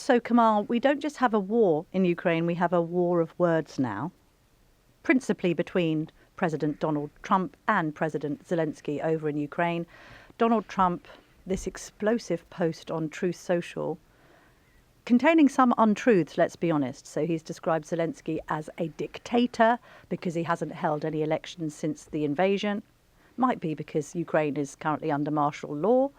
So, Kamal, we don't just have a war in Ukraine, we have a war of words now, principally between President Donald Trump and President Zelensky over in Ukraine. Donald Trump, this explosive post on Truth Social, containing some untruths, let's be honest. So he's described Zelensky as a dictator because he hasn't held any elections since the invasion. Might be because Ukraine is currently under martial law.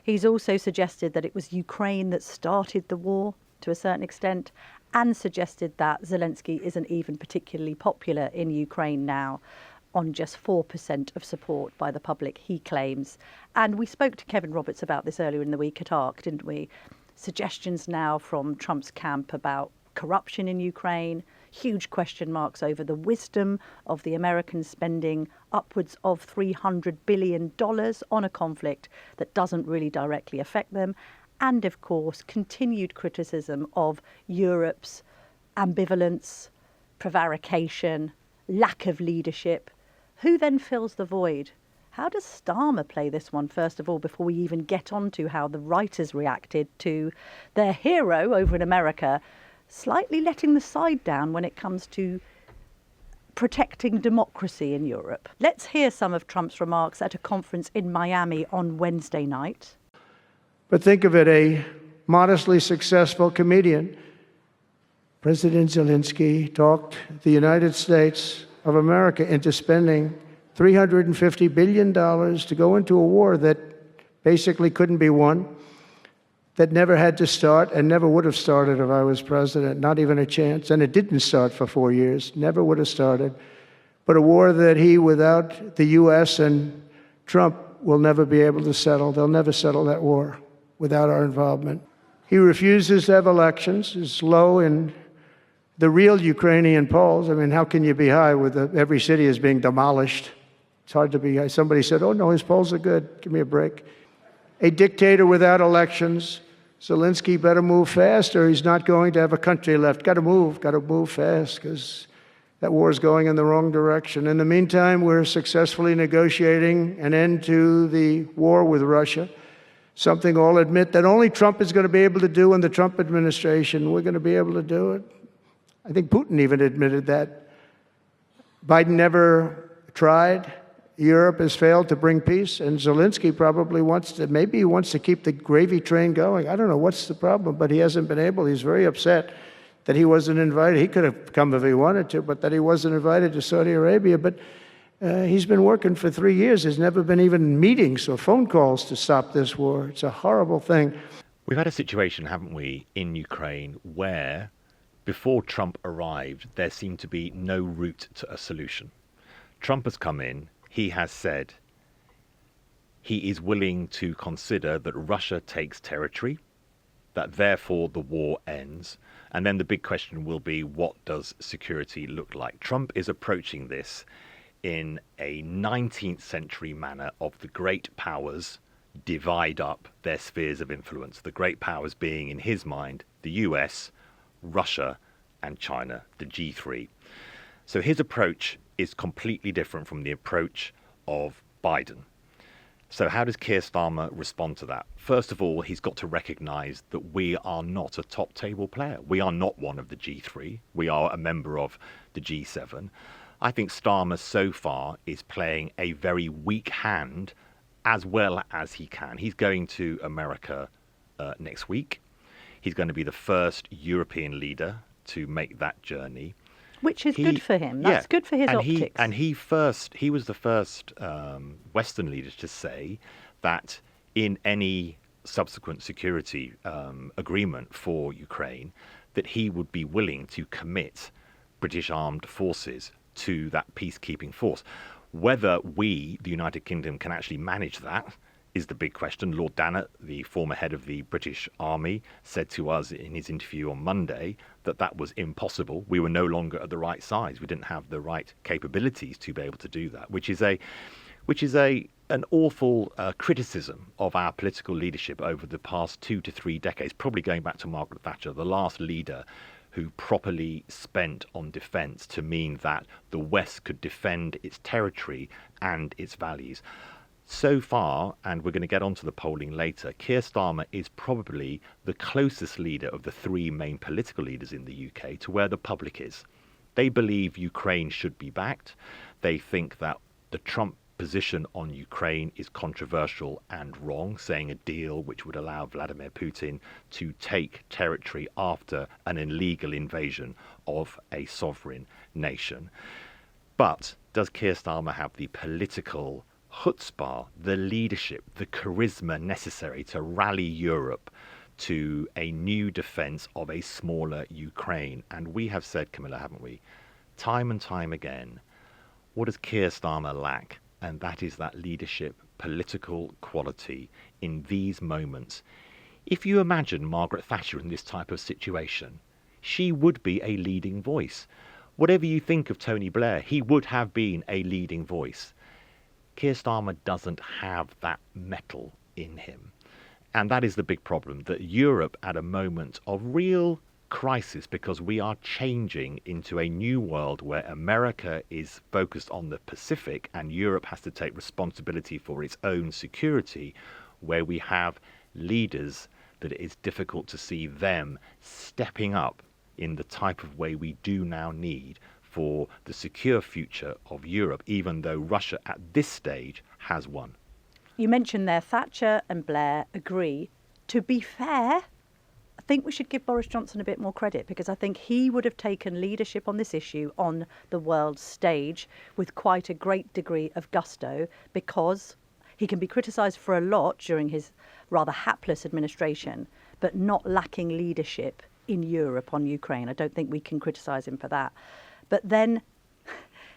He's also suggested that it was Ukraine that started the war to a certain extent, and suggested that Zelensky isn't even particularly popular in Ukraine now, on just 4% of support by the public, he claims. And we spoke to Kevin Roberts about this earlier in the week at ARC, didn't we? Suggestions now from Trump's camp about corruption in Ukraine, huge question marks over the wisdom of the Americans spending upwards of $300 billion on a conflict that doesn't really directly affect them, and of course continued criticism of Europe's ambivalence, prevarication, lack of leadership. Who then fills the void? How does Starmer play this one, first of all, before we even get on to how the writers reacted to their hero over in America slightly letting the side down when it comes to protecting democracy in Europe? Let's hear some of Trump's remarks at a conference in Miami on Wednesday night. But think of it, a modestly successful comedian. President Zelensky talked the United States of America into spending $350 billion to go into a war that basically couldn't be won, that never had to start and never would have started if I was president, not even a chance. And it didn't start for 4 years, never would have started. But a war that he, without the U.S. and Trump, will never be able to settle. They'll never settle that war without our involvement. He refuses to have elections, is low in the real Ukrainian polls. I mean, how can you be high with every city is being demolished? It's hard to be high. Somebody said, oh, no, his polls are good. Give me a break. A dictator without elections. Zelensky better move fast or he's not going to have a country left. Got to move fast because that war is going in the wrong direction. In the meantime, we're successfully negotiating an end to the war with Russia, something I'll admit that only Trump is going to be able to do in the Trump administration. We're going to be able to do it. I think Putin even admitted that. Biden never tried. Europe has failed to bring peace, and Zelensky probably maybe he wants to keep the gravy train going. I don't know what's the problem, but he hasn't been able. He's very upset that he wasn't invited. He could have come if he wanted to, but that he wasn't invited to Saudi Arabia. But he's been working for 3 years. There's never been even meetings or phone calls to stop this war. It's a horrible thing. We've had a situation, haven't we, in Ukraine where before Trump arrived, there seemed to be no route to a solution. Trump has come in. He has said he is willing to consider that Russia takes territory, that therefore the war ends. And then the big question will be, what does security look like? Trump is approaching this in a 19th century manner of the great powers divide up their spheres of influence. The great powers being, in his mind, the US, Russia, and China, the G3. So his approach is completely different from the approach of Biden. So how does Keir Starmer respond to that? First of all, he's got to recognise that we are not a top table player. We are not one of the G3. We are a member of the G7. I think Starmer so far is playing a very weak hand as well as he can. He's going to America next week. He's going to be the first European leader to make that journey. Which is good for him. That's good for his optics. He was the first Western leader to say that in any subsequent security agreement for Ukraine, that he would be willing to commit British armed forces to that peacekeeping force. Whether we, the United Kingdom, can actually manage that is the big question. Lord Dannatt, the former head of the British Army, said to us in his interview on Monday that that was impossible. We were no longer at the right size. We didn't have the right capabilities to be able to do that, which is an awful criticism of our political leadership over the past 2 to 3 decades, probably going back to Margaret Thatcher, the last leader who properly spent on defence to mean that the West could defend its territory and its values. So far, and we're going to get onto the polling later, Keir Starmer is probably the closest leader of the three main political leaders in the UK to where the public is. They believe Ukraine should be backed. They think that the Trump position on Ukraine is controversial and wrong, saying a deal which would allow Vladimir Putin to take territory after an illegal invasion of a sovereign nation. But does Keir Starmer have the political chutzpah, the leadership, the charisma necessary to rally Europe to a new defence of a smaller Ukraine? And we have said, Camilla, haven't we, time and time again, what does Keir Starmer lack? And that is that leadership, political quality in these moments. If you imagine Margaret Thatcher in this type of situation, she would be a leading voice. Whatever you think of Tony Blair, he would have been a leading voice. Keir Starmer doesn't have that mettle in him. And that is the big problem, that Europe at a moment of real crisis, because we are changing into a new world where America is focused on the Pacific and Europe has to take responsibility for its own security, where we have leaders that it is difficult to see them stepping up in the type of way we do now need for the secure future of Europe, even though Russia at this stage has won. You mentioned there Thatcher and Blair agree. To be fair, I think we should give Boris Johnson a bit more credit, because I think he would have taken leadership on this issue on the world stage with quite a great degree of gusto, because he can be criticised for a lot during his rather hapless administration, but not lacking leadership in Europe on Ukraine. I don't think we can criticise him for that. But then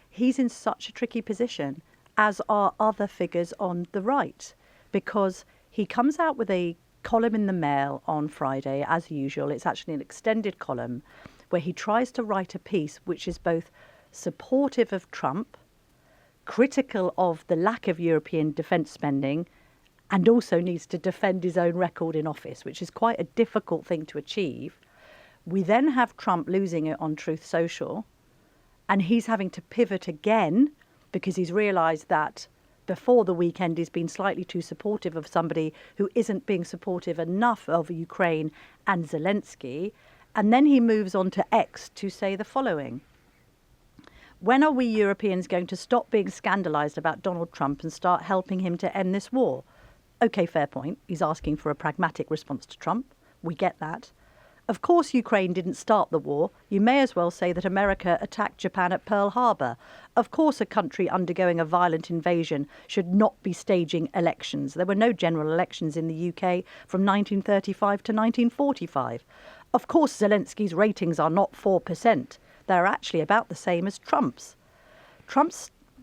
he's in such a tricky position, as are other figures on the right, because he comes out with a column in the Mail on Friday, as usual. It's actually an extended column where he tries to write a piece which is both supportive of Trump, critical of the lack of European defence spending, and also needs to defend his own record in office, which is quite a difficult thing to achieve. We then have Trump losing it on Truth Social, and he's having to pivot again because he's realised that before the weekend he's been slightly too supportive of somebody who isn't being supportive enough of Ukraine and Zelensky. And then he moves on to X to say the following: when are we Europeans going to stop being scandalised about Donald Trump and start helping him to end this war? OK, fair point. He's asking for a pragmatic response to Trump. We get that. Of course, Ukraine didn't start the war. You may as well say that America attacked Japan at Pearl Harbor. Of course, a country undergoing a violent invasion should not be staging elections. There were no general elections in the UK from 1935 to 1945. Of course, Zelensky's ratings are not 4%. They're actually about the same as Trump's.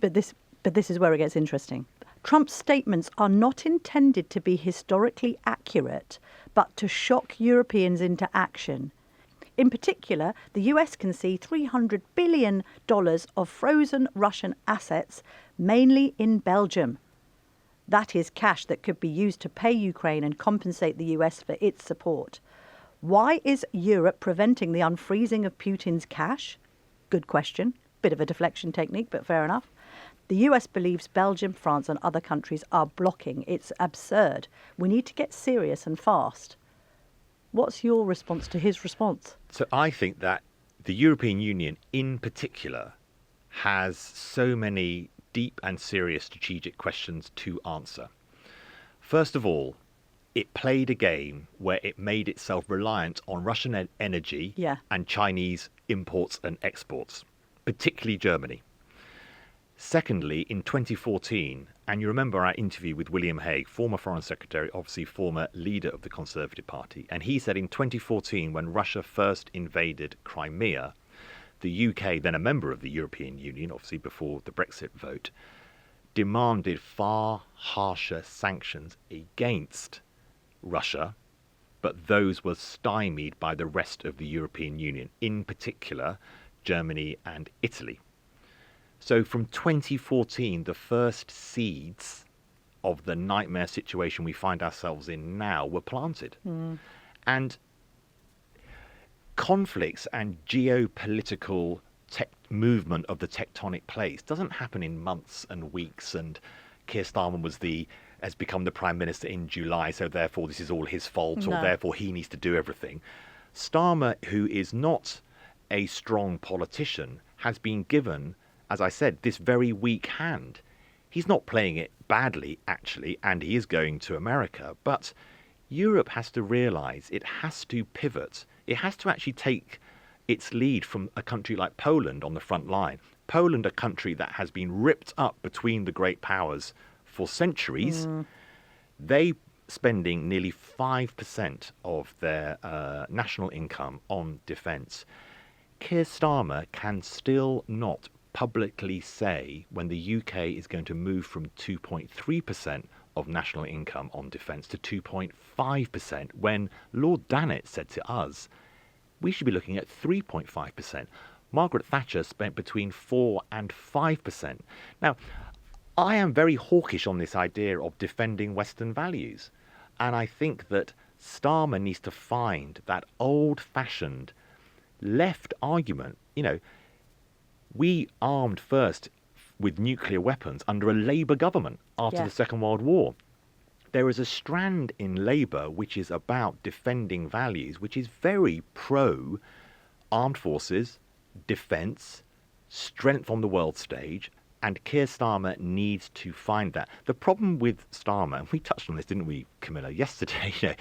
But this is where it gets interesting. Trump's statements are not intended to be historically accurate, but to shock Europeans into action. In particular, the US can see $300 billion of frozen Russian assets, mainly in Belgium. That is cash that could be used to pay Ukraine and compensate the US for its support. Why is Europe preventing the unfreezing of Putin's cash? Good question. Bit of a deflection technique, but fair enough. The US believes Belgium, France and other countries are blocking. It's absurd. We need to get serious and fast. What's your response to his response? So I think that the European Union in particular has so many deep and serious strategic questions to answer. First of all, it played a game where it made itself reliant on Russian energy and Chinese imports and exports, particularly Germany. Secondly, in 2014, and you remember our interview with William Hague, former Foreign Secretary, obviously former leader of the Conservative Party, and he said in 2014, when Russia first invaded Crimea, the UK, then a member of the European Union, obviously before the Brexit vote, demanded far harsher sanctions against Russia, but those were stymied by the rest of the European Union, in particular Germany and Italy. So from 2014, the first seeds of the nightmare situation we find ourselves in now were planted. And conflicts and geopolitical movement of the tectonic plates doesn't happen in months and weeks and Keir Starmer has become the Prime Minister in July, so therefore this is all his fault, or therefore he needs to do everything. Starmer, who is not a strong politician, has been given, as I said, this very weak hand. He's not playing it badly, actually, and he is going to America. But Europe has to realise it has to pivot. It has to actually take its lead from a country like Poland on the front line. Poland, a country that has been ripped up between the great powers for centuries. They spending nearly 5% of their national income on defence. Keir Starmer can still not publicly say when the UK is going to move from 2.3% of national income on defence to 2.5%, when Lord Dannatt said to us, we should be looking at 3.5%. Margaret Thatcher spent between 4 and 5%. Now, I am very hawkish on this idea of defending Western values. And I think that Starmer needs to find that old-fashioned left argument. We armed first with nuclear weapons under a Labour government after the Second World War. There is a strand in Labour which is about defending values, which is very pro-armed forces, defence, strength on the world stage, and Keir Starmer needs to find that. The problem with Starmer, and we touched on this, didn't we, Camilla, yesterday,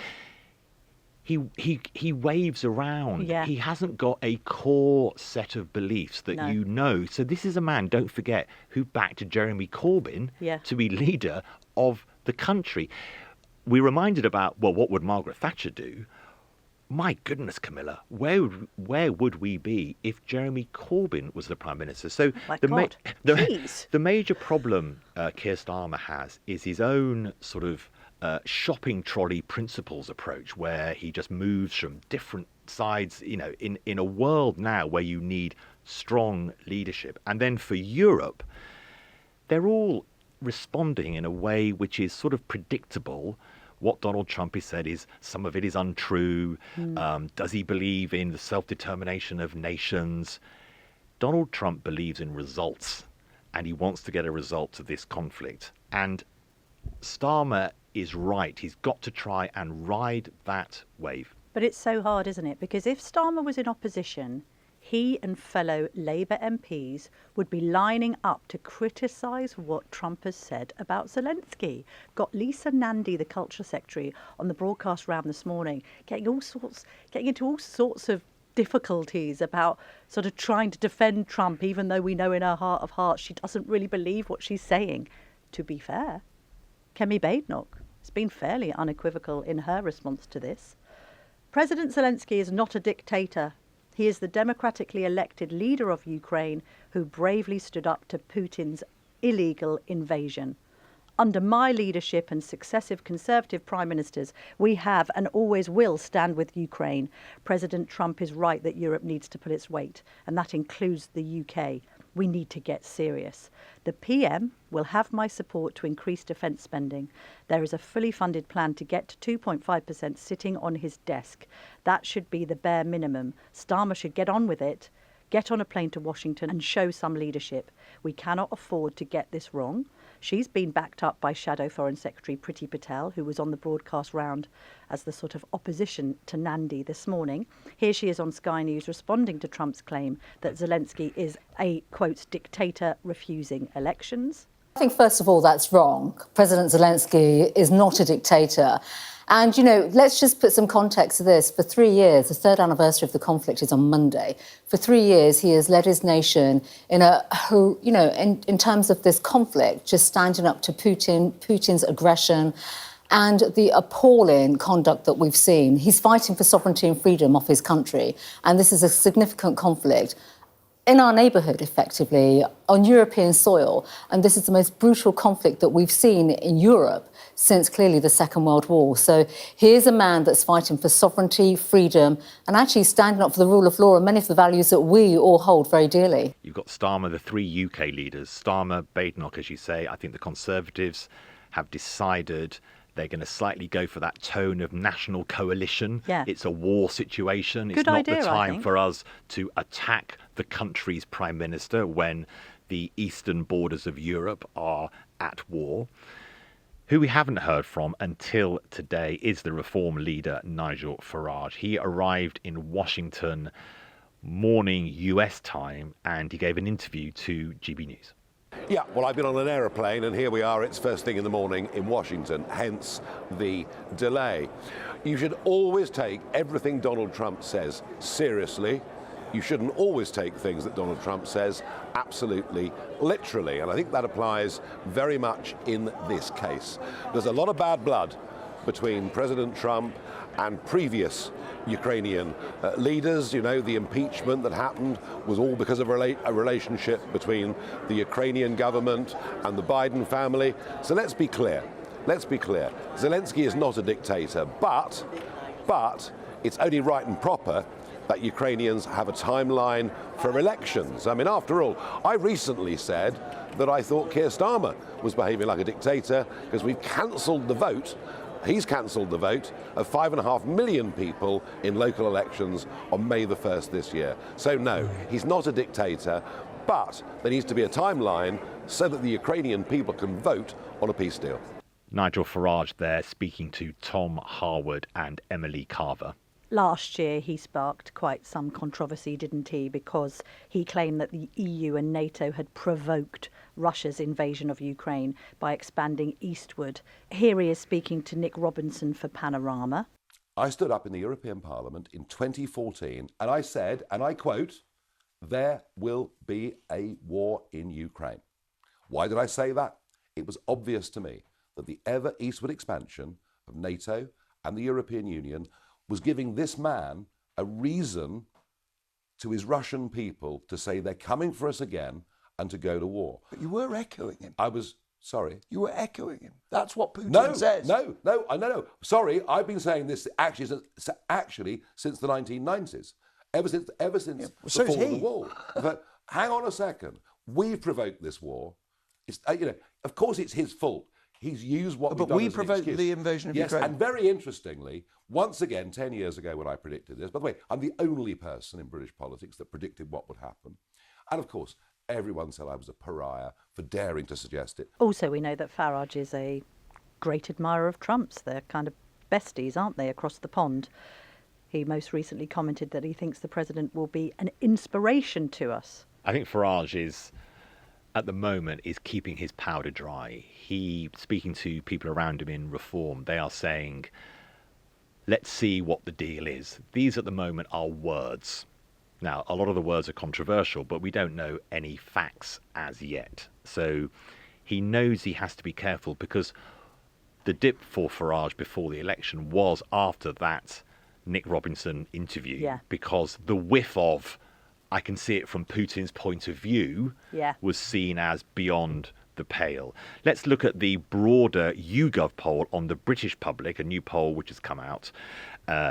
he waves around. Yeah. He hasn't got a core set of beliefs that you know. So this is a man, don't forget, who backed Jeremy Corbyn to be leader of the country. We're reminded about, well, what would Margaret Thatcher do? My goodness, Camilla, where would we be if Jeremy Corbyn was the Prime Minister? So the major problem Keir Starmer has is his own sort of shopping trolley principles approach, where he just moves from different sides, in a world now where you need strong leadership. And then for Europe, they're all responding in a way which is sort of predictable. What Donald Trump has said is some of it is untrue. Does he believe in the self-determination of nations? Donald Trump believes in results, and he wants to get a result to this conflict. And Starmer is right. He's got to try and ride that wave. But it's so hard, isn't it? Because if Starmer was in opposition, he and fellow Labour MPs would be lining up to criticise what Trump has said about Zelensky. Got Lisa Nandy, the Culture Secretary, on the broadcast round this morning, getting into all sorts of difficulties about sort of trying to defend Trump, even though we know in her heart of hearts she doesn't really believe what she's saying. To be fair, Kemi Badenoch has been fairly unequivocal in her response to this. President Zelensky is not a dictator. He is the democratically elected leader of Ukraine who bravely stood up to Putin's illegal invasion. Under my leadership and successive Conservative prime ministers, we have and always will stand with Ukraine. President Trump is right that Europe needs to pull its weight, and that includes the UK. We need to get serious. The PM will have my support to increase defence spending. There is a fully funded plan to get to 2.5% sitting on his desk. That should be the bare minimum. Starmer should get on with it, get on a plane to Washington and show some leadership. We cannot afford to get this wrong. She's been backed up by Shadow Foreign Secretary Priti Patel, who was on the broadcast round as the sort of opposition to Nandy this morning. Here she is on Sky News responding to Trump's claim that Zelensky is a, quote, dictator refusing elections. I think, first of all, that's wrong. President Zelensky is not a dictator. And, let's just put some context to this. For 3 years, the third anniversary of the conflict is on Monday. For 3 years, he has led his nation in terms of this conflict, just standing up to Putin's aggression and the appalling conduct that we've seen. He's fighting for sovereignty and freedom of his country. And this is a significant conflict in our neighbourhood, effectively, on European soil. And this is the most brutal conflict that we've seen in Europe since clearly the Second World War. So here's a man that's fighting for sovereignty, freedom, and actually standing up for the rule of law and many of the values that we all hold very dearly. You've got Starmer, the three UK leaders, Starmer, Badenoch, as you say. I think the Conservatives have decided they're going to slightly go for that tone of national coalition. Yeah. It's a war situation. Good it's not idea, the I time think. for us to attack the country's prime minister when the eastern borders of Europe are at war. Who we haven't heard from until today is the Reform leader, Nigel Farage. He arrived in Washington morning US time and he gave an interview to GB News. Yeah, well, I've been on an aeroplane and here we are, it's first thing in the morning in Washington, hence the delay. You should always take everything Donald Trump says seriously. You shouldn't always take things that Donald Trump says absolutely literally, and I think that applies very much in this case. There's a lot of bad blood between President Trump and previous Ukrainian leaders. You know, the impeachment that happened was all because of a relationship between the Ukrainian government and the Biden family. So let's be clear. Let's be clear. Zelensky is not a dictator, but it's only right and proper that Ukrainians have a timeline for elections. I mean, after all, I recently said that I thought Keir Starmer was behaving like a dictator because we've cancelled the vote. He's cancelled the vote of 5.5 million people in local elections on May the 1st this year. So no, he's not a dictator, but there needs to be a timeline so that the Ukrainian people can vote on a peace deal. Nigel Farage there speaking to Tom Harwood and Emily Carver. Last year he sparked quite some controversy, didn't he, because he claimed that the EU and NATO had provoked Russia's invasion of Ukraine by expanding eastward. Here he is speaking to Nick Robinson for Panorama. I stood up in the European Parliament in 2014 and I said, and I quote, "There will be a war in Ukraine." Why did I say that? It was obvious to me that the ever eastward expansion of NATO and the European Union was giving this man a reason to his Russian people to say they're coming for us again and to go to war. But you were echoing him. I was, sorry. You were echoing him. That's what Putin says. No. Sorry, I've been saying this actually since the 1990s. Ever since the so fall is of the he. wall. But hang on a second. We've provoked this war. It's, of course it's his fault. He's used what But we've done we as an provoked excuse. the invasion of Yes, Ukraine. and very interestingly, once again, 10 years ago when I predicted this, by the way, I'm the only person in British politics that predicted what would happen. And of course, everyone said I was a pariah for daring to suggest it. Also, we know that Farage is a great admirer of Trump's. They're kind of besties, aren't they, across the pond? He most recently commented that he thinks the president will be an inspiration to us. I think Farage is, at the moment, is keeping his powder dry. He, speaking to people around him in Reform, they are saying, let's see what the deal is. These at the moment are words. Now, a lot of the words are controversial, but we don't know any facts as yet. So he knows he has to be careful because the dip for Farage before the election was after that Nick Robinson interview. Yeah. Because the whiff of, I can see it from Putin's point of view, was seen as beyond the pale. Let's look at the broader YouGov poll on the British public, a new poll which has come out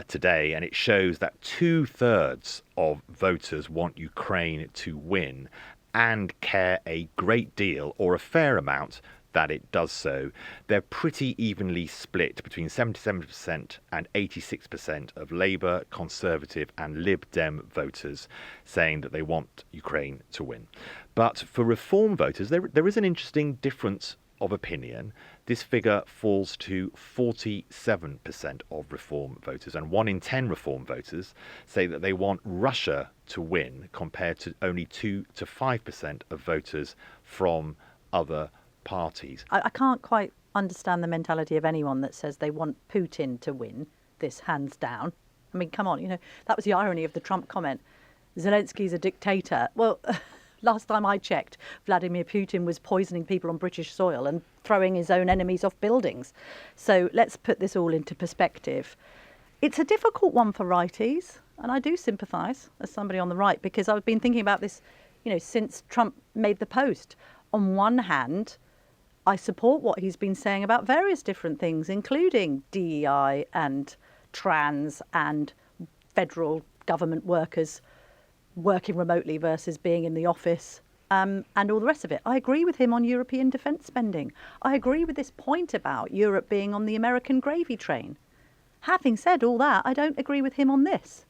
today, and it shows that 2/3 of voters want Ukraine to win and care a great deal or a fair amount that it does so. They're pretty evenly split between 77% and 86% of Labour, Conservative and Lib Dem voters saying that they want Ukraine to win. But for Reform voters, there is an interesting difference of opinion. This figure falls to 47% of Reform voters, and 1 in 10 Reform voters say that they want Russia to win, compared to only 2 to 5% of voters from other parties. I can't quite understand the mentality of anyone that says they want Putin to win this hands down. I mean, come on, that was the irony of the Trump comment. Zelensky's a dictator. Well, last time I checked, Vladimir Putin was poisoning people on British soil and throwing his own enemies off buildings. So let's put this all into perspective. It's a difficult one for righties, and I do sympathise as somebody on the right, because I've been thinking about this, since Trump made the post. On one hand, I support what he's been saying about various different things, including DEI and trans and federal government workers working remotely versus being in the office, and all the rest of it. I agree with him on European defence spending. I agree with this point about Europe being on the American gravy train. Having said all that, I don't agree with him on this.